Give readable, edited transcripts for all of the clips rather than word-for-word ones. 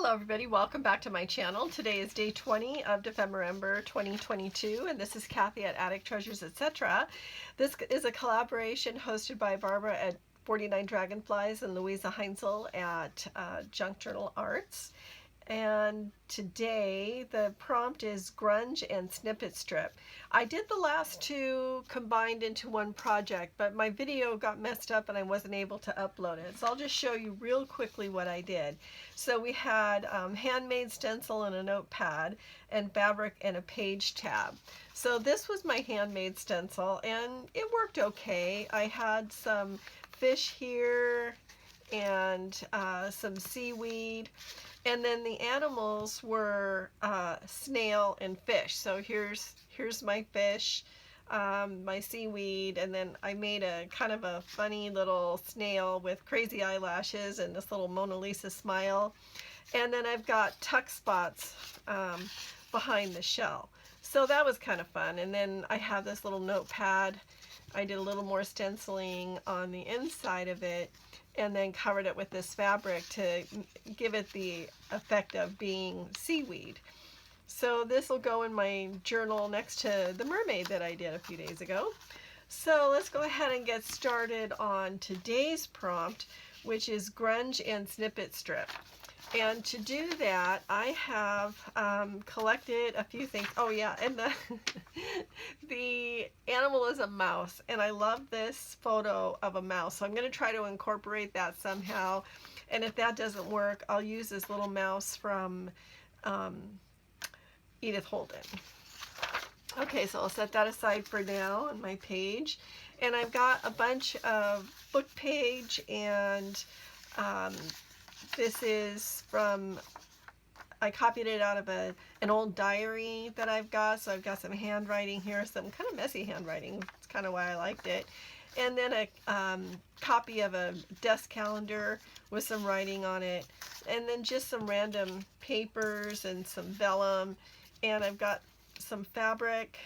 Hello everybody, welcome back to my channel. Today is day 20 of Ephemera 2022 and this is Kathy at Attic Treasures Etc. This is a collaboration hosted by Barbara at 49 Dragonflies and Louisa Heinzel at Junk Journal Arts. And today the prompt is Grunge and Snippet Strip. I did the last two combined into one project, but my video got messed up and I wasn't able to upload it. So I'll just show you real quickly what I did. So we had handmade stencil and a notepad and fabric and a page tab. So this was my handmade stencil and it worked okay. I had some fish here and some seaweed. And then the animals were snail and fish. So here's my fish, my seaweed, and then I made a kind of a funny little snail with crazy eyelashes and this little Mona Lisa smile. And then I've got tuck spots behind the shell. So that was kind of fun. And then I have this little notepad. I did a little more stenciling on the inside of it and then covered it with this fabric to give it the effect of being seaweed. So this will go in my journal next to the mermaid that I did a few days ago. So let's go ahead and get started on today's prompt, which is Grunge and Snippet Strip. And to do that, I have collected a few things. Oh yeah, and the animal is a mouse, and I love this photo of a mouse. So I'm going to try to incorporate that somehow. And if that doesn't work, I'll use this little mouse from Edith Holden. Okay, so I'll set that aside for now on my page. And I've got a bunch of book page and this is from, I copied it out of an old diary that I've got. So I've got some handwriting here, some kind of messy handwriting. It's kind of why I liked it. And then a copy of a desk calendar with some writing on it. And then just some random papers and some vellum. And I've got some fabric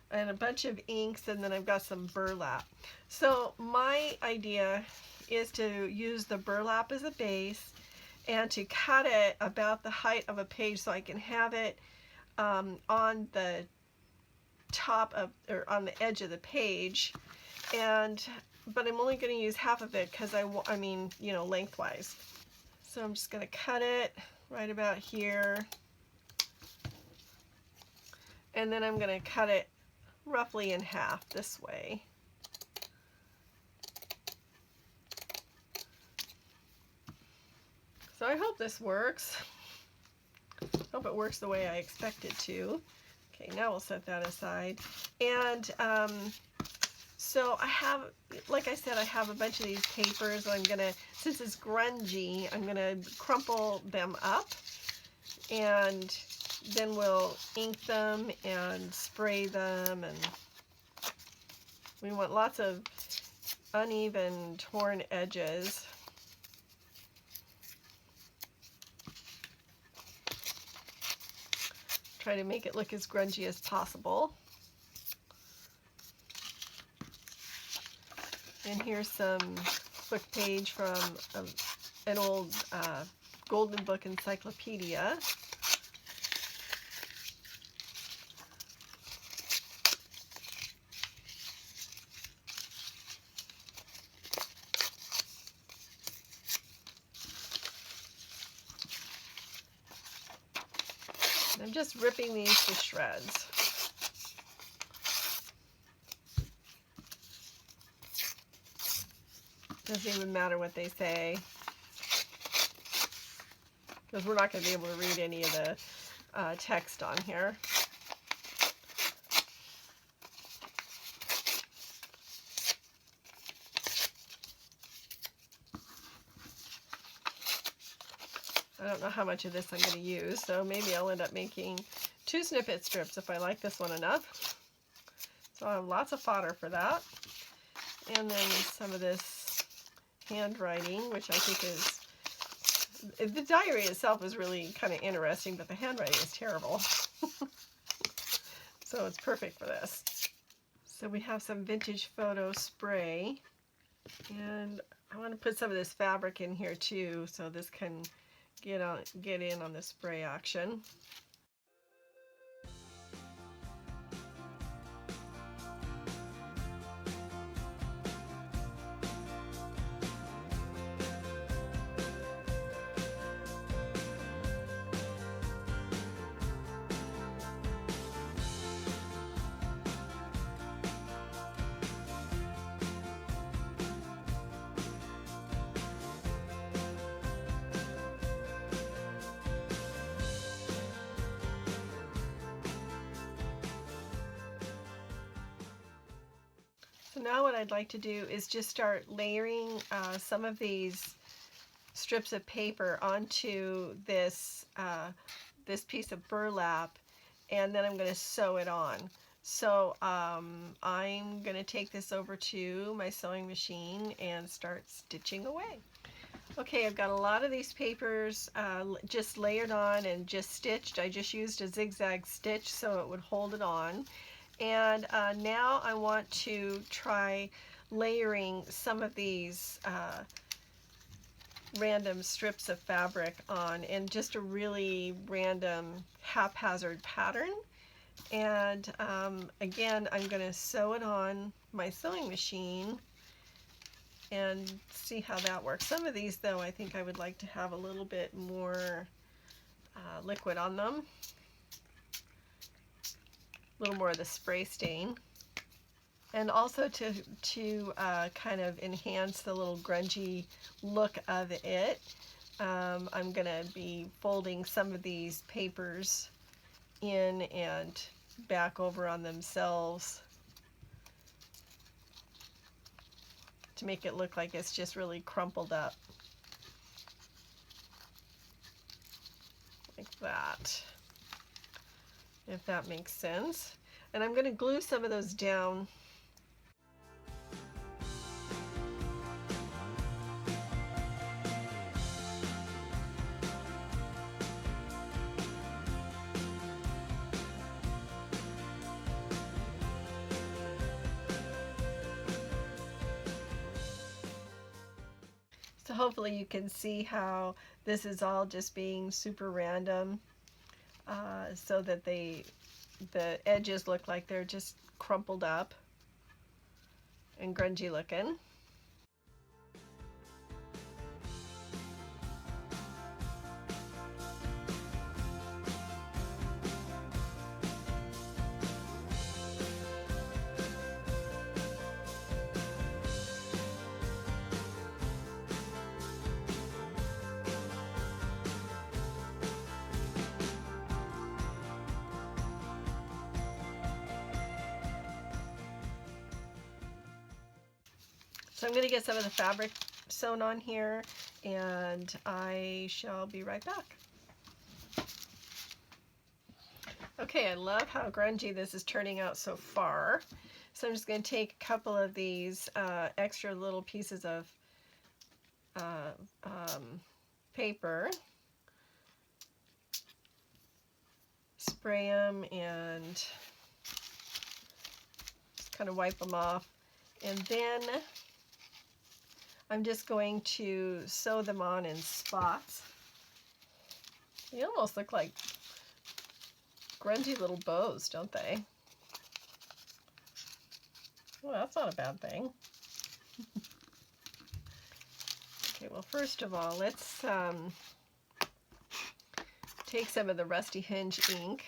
and a bunch of inks, and then I've got some burlap. So my idea is to use the burlap as a base and to cut it about the height of a page so I can have it on the top of, or on the edge of the page. But I'm only going to use half of it because I mean, you know, lengthwise. So I'm just going to cut it right about here. And then I'm going to cut it roughly in half this way. So I hope this works. Hope it works the way I expect it to. Okay, now we'll set that aside. And so I have, like I said, I have a bunch of these papers. I'm gonna, since it's grungy, I'm gonna crumple them up and then we'll ink them and spray them, and we want lots of uneven torn edges. Try to make it look as grungy as possible. And here's some book page from an old Golden Book encyclopedia. I'm just ripping these to shreds. Doesn't even matter what they say, because we're not going to be able to read any of the text on here. I don't know how much of this I'm going to use, so maybe I'll end up making 2 snippet strips if I like this one enough. So I have lots of fodder for that. And then some of this handwriting, which I think is, the diary itself is really kind of interesting, but the handwriting is terrible. So it's perfect for this. So we have some vintage photo spray, and I want to put some of this fabric in here too, so this can get in on the spray action. So now what I'd like to do is just start layering some of these strips of paper onto this this piece of burlap, and then I'm going to sew it on. So I'm going to take this over to my sewing machine and start stitching away. Okay, I've got a lot of these papers just layered on and just stitched. I just used a zigzag stitch so it would hold it on. And now I want to try layering some of these random strips of fabric on in just a really random haphazard pattern. And again, I'm going to sew it on my sewing machine and see how that works. Some of these though, I think I would like to have a little bit more liquid on them. A little more of the spray stain, and also to kind of enhance the little grungy look of it, I'm gonna be folding some of these papers in and back over on themselves to make it look like it's just really crumpled up like that, if that makes sense. And I'm going to glue some of those down. So hopefully you can see how this is all just being super random, so that the edges look like they're just crumpled up and grungy looking. So I'm going to get some of the fabric sewn on here, and I shall be right back. Okay, I love how grungy this is turning out so far. So I'm just going to take a couple of these extra little pieces of paper, spray them, and just kind of wipe them off. And then I'm just going to sew them on in spots. They almost look like grungy little bows, don't they? Well, that's not a bad thing. Okay, well, first of all, let's take some of the Rusty Hinge ink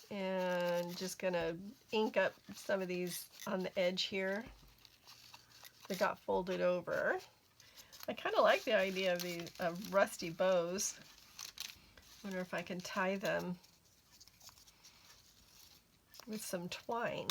and just gonna ink up some of these on the edge here. They got folded over. I kind of like the idea of these rusty bows. Wonder if I can tie them with some twine.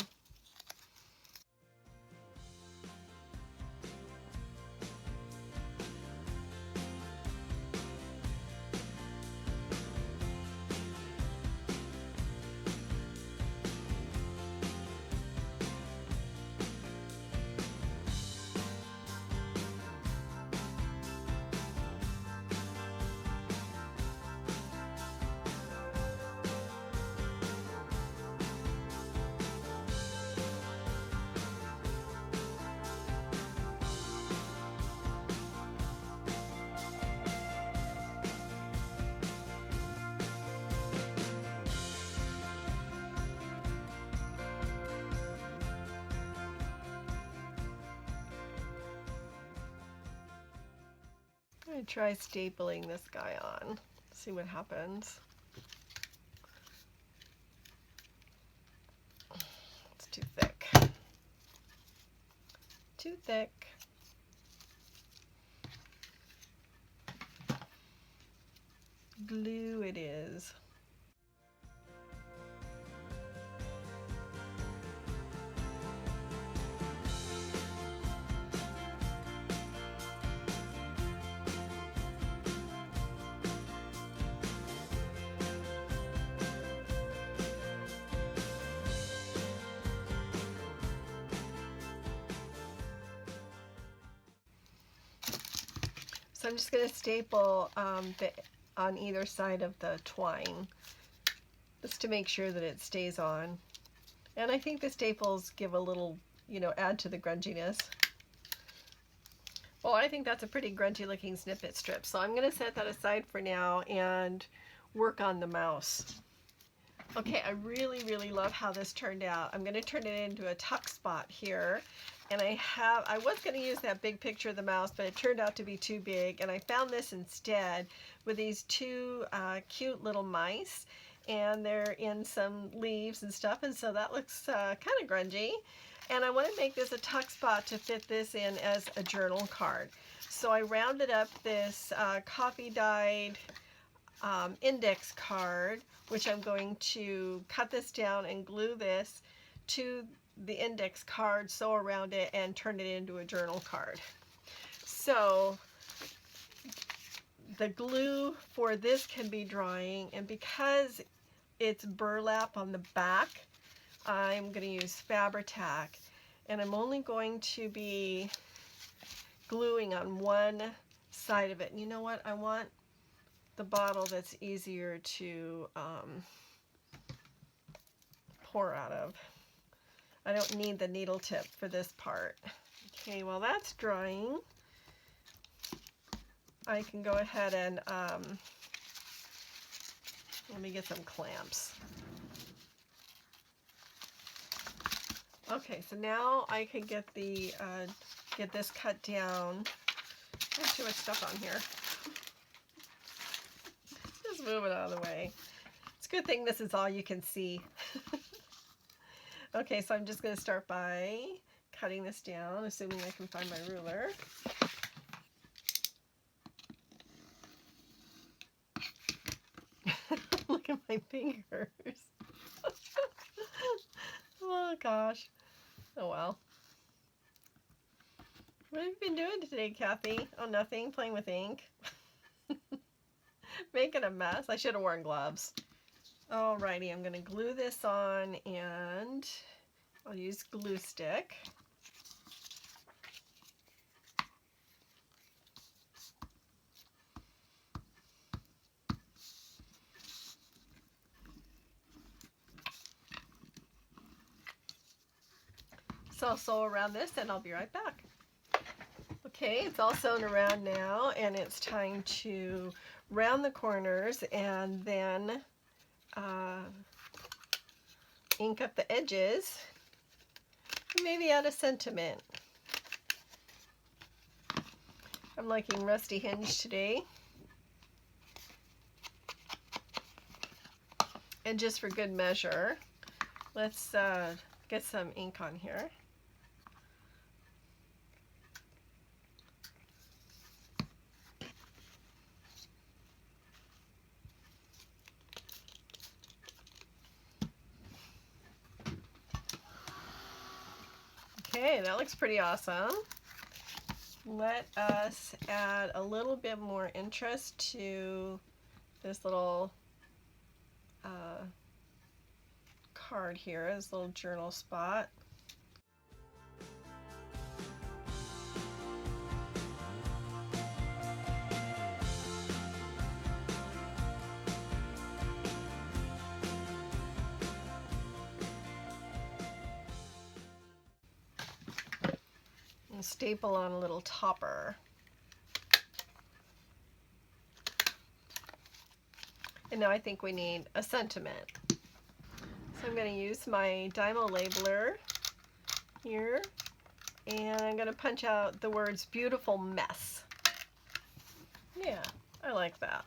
I'm going to try stapling this guy on, see what happens. It's too thick. Too thick. Glue it is. So I'm just going to staple on either side of the twine, just to make sure that it stays on. And I think the staples give a little, you know, add to the grunginess. Well, I think that's a pretty grungy looking snippet strip. So I'm going to set that aside for now and work on the mouse. Okay, I really, really love how this turned out. I'm going to turn it into a tuck spot here. And I was going to use that big picture of the mouse, but it turned out to be too big. And I found this instead with these two cute little mice. And they're in some leaves and stuff. And so that looks kind of grungy. And I want to make this a tuck spot to fit this in as a journal card. So I rounded up this coffee dyed index card, which I'm going to cut this down and glue this to the index card, sew around it, and turn it into a journal card. So the glue for this can be drying, and because it's burlap on the back, I'm going to use Fabri-Tac, and I'm only going to be gluing on one side of it. And you know what? I want the bottle that's easier to pour out of. I don't need the needle tip for this part. Okay, while that's drying, I can go ahead and let me get some clamps. Okay, so now I can get the get this cut down. There's too much stuff on here. Just move it out of the way. It's a good thing this is all you can see. Okay, so I'm just going to start by cutting this down, assuming I can find my ruler. Look at my fingers. Oh gosh. Oh well. What have you been doing today, Kathy? Oh, nothing. Playing with ink. Making a mess. I should have worn gloves. Alrighty, I'm going to glue this on, and I'll use glue stick. So I'll sew around this and I'll be right back. Okay, it's all sewn around now, and it's time to round the corners and then ink up the edges, maybe add a sentiment. I'm liking Rusty Hinge today. And just for good measure, let's get some ink on here. Okay, that looks pretty awesome. Let us add a little bit more interest to this little card here, this little journal spot. And staple on a little topper. And now I think we need a sentiment. So I'm going to use my Dymo labeler here, and I'm going to punch out the words "beautiful mess." Yeah, I like that.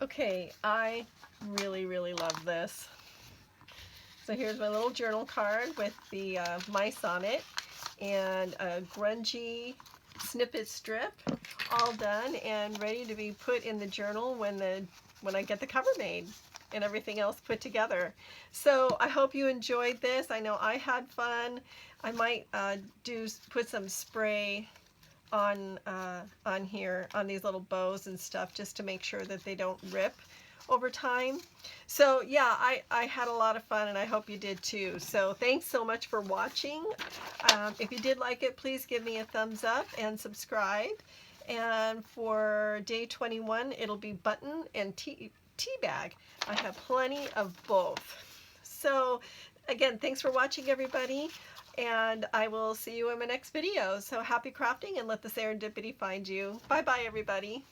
Okay, I really, really love this. So here's my little journal card with the mice on it and a grungy snippet strip, all done and ready to be put in the journal when I get the cover made and everything else put together. So I hope you enjoyed this. I know I had fun. I might put some spray on here on these little bows and stuff just to make sure that they don't rip over time. So yeah, I had a lot of fun and I hope you did too. So thanks so much for watching. If you did like it, please give me a thumbs up and subscribe. And for day 21, it'll be button and tea bag. I have plenty of both. So again, thanks for watching, everybody. And I will see you in my next video. So happy crafting and let the serendipity find you. Bye bye, everybody.